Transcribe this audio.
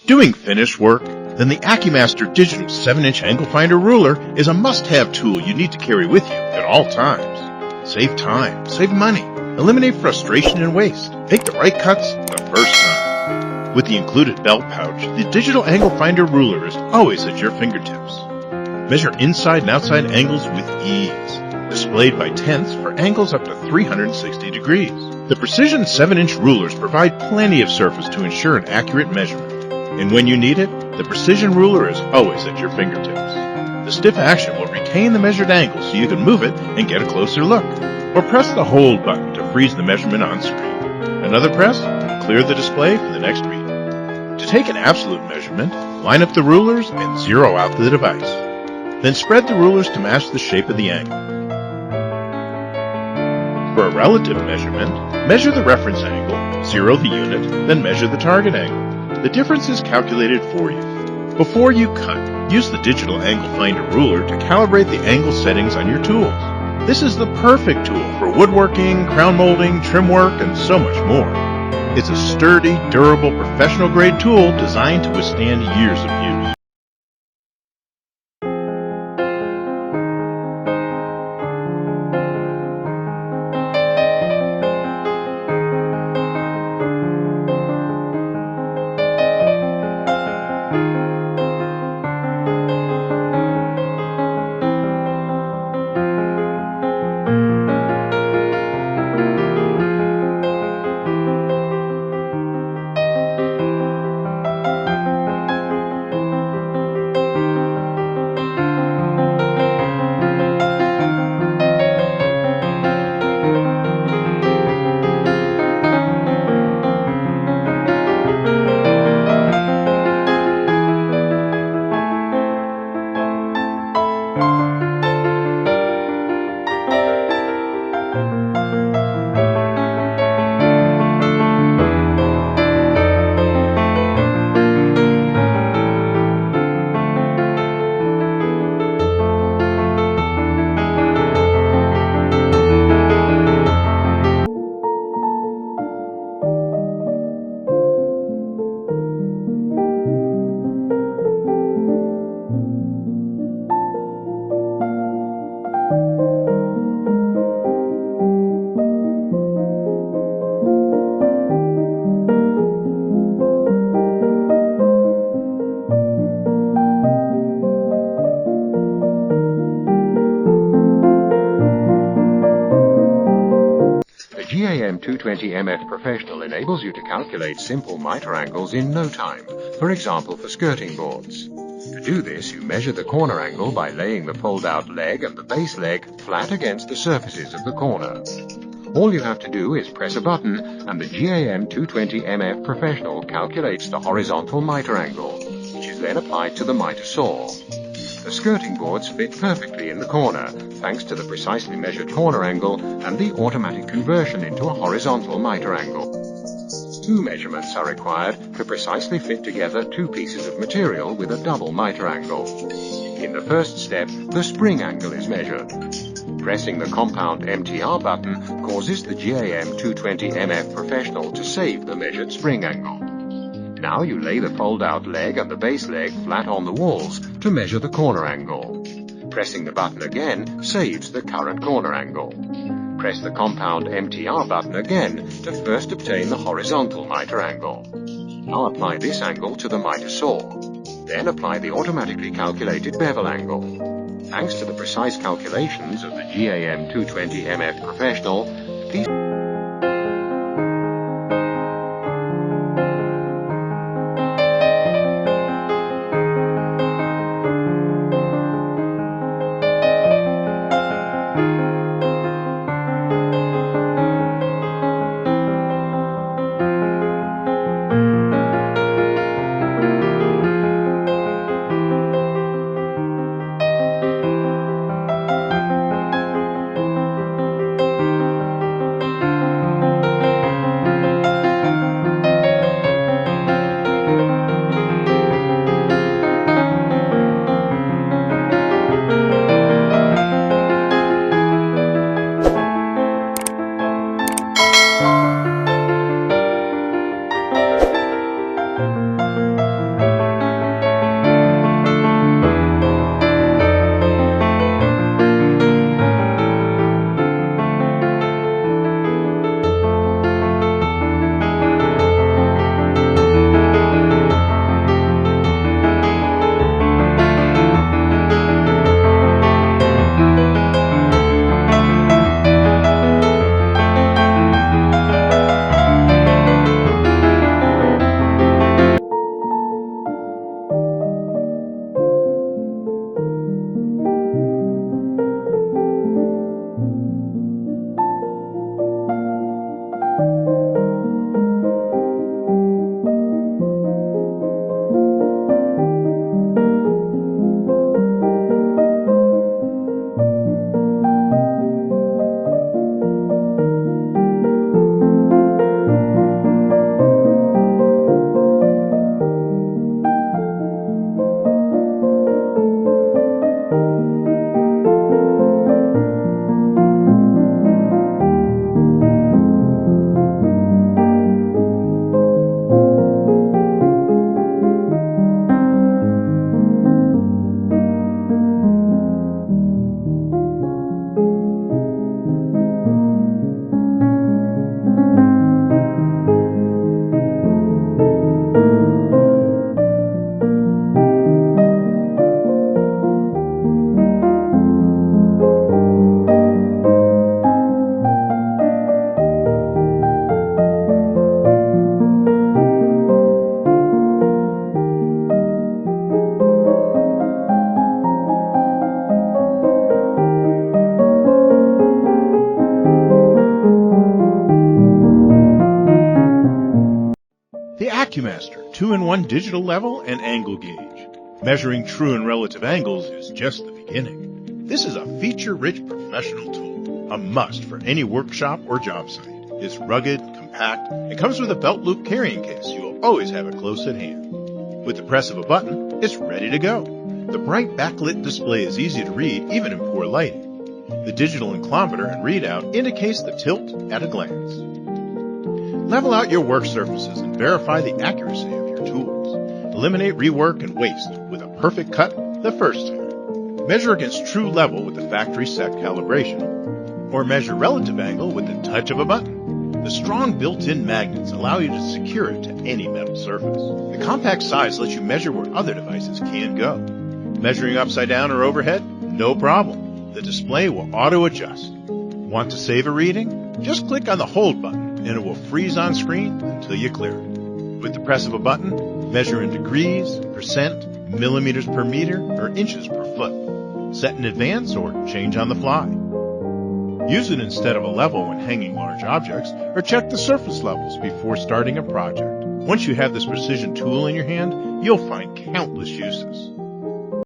Doing finish work? Then the AccuMASTER digital 7-inch angle finder ruler is a must-have tool you need to carry with you at all times. Save time, save money, eliminate frustration and waste. Make the right cuts the first time. With the included belt pouch, the digital angle finder ruler is always at your fingertips. Measure inside and outside angles with ease. Displayed by tenths for angles up to 360 degrees. The precision 7-inch rulers provide plenty of surface to ensure an accurate measurement. And when you need it, the precision ruler is always at your fingertips. The stiff action will retain the measured angle so you can move it and get a closer look. Or press the hold button to freeze the measurement on screen. Another press will clear the display for the next reading. To take an absolute measurement, line up the rulers and zero out the device. Then spread the rulers to match the shape of the angle. For a relative measurement, measure the reference angle, zero the unit, then measure the target angle. The difference is calculated for you. Before you cut, use the digital angle finder ruler to calibrate the angle settings on your tools. This is the perfect tool for woodworking, crown molding, trim work, and so much more. It's a sturdy, durable, professional-grade tool designed to withstand years of use. GAM 220MF Professional enables you to calculate simple miter angles in no time, for example for skirting boards. To do this, you measure the corner angle by laying the fold-out leg and the base leg flat against the surfaces of the corner. All you have to do is press a button and the GAM 220MF Professional calculates the horizontal miter angle, which is then applied to the miter saw. The skirting boards fit perfectly in the corner, thanks to the precisely measured corner angle and the automatic conversion into a horizontal miter angle. Two measurements are required to precisely fit together two pieces of material with a double miter angle. In the first step, the spring angle is measured. Pressing the compound MTR button causes the GAM 220MF Professional to save the measured spring angle. Now you lay the fold-out leg and the base leg flat on the walls to measure the corner angle. Pressing the button again saves the current corner angle. Press the compound MTR button again to first obtain the horizontal miter angle. Now apply this angle to the miter saw. Then apply the automatically calculated bevel angle. Thanks to the precise calculations of the GAM 220MF Professional, these 2-in-1 digital level and angle gauge. Measuring true and relative angles is just the beginning. This is a feature-rich professional tool, a must for any workshop or job site. It's rugged, compact, and comes with a belt loop carrying case, so you'll always have it close at hand. With the press of a button, it's ready to go. The bright backlit display is easy to read even in poor lighting. The digital inclinometer and readout indicates the tilt at a glance. Level out your work surfaces and verify the accuracy of your tools. Eliminate rework and waste with a perfect cut the first time. Measure against true level with the factory set calibration, or measure relative angle with the touch of a button. The strong built-in magnets allow you to secure it to any metal surface. The compact size lets you measure where other devices can't go. Measuring upside down or overhead? No problem. The display will auto-adjust. Want to save a reading? Just click on the hold button and it will freeze on screen until you clear it. With the press of a button, measure in degrees, percent, millimeters per meter, or inches per foot. Set in advance or change on the fly. Use it instead of a level when hanging large objects, or check the surface levels before starting a project. Once you have this precision tool in your hand, you'll find countless uses.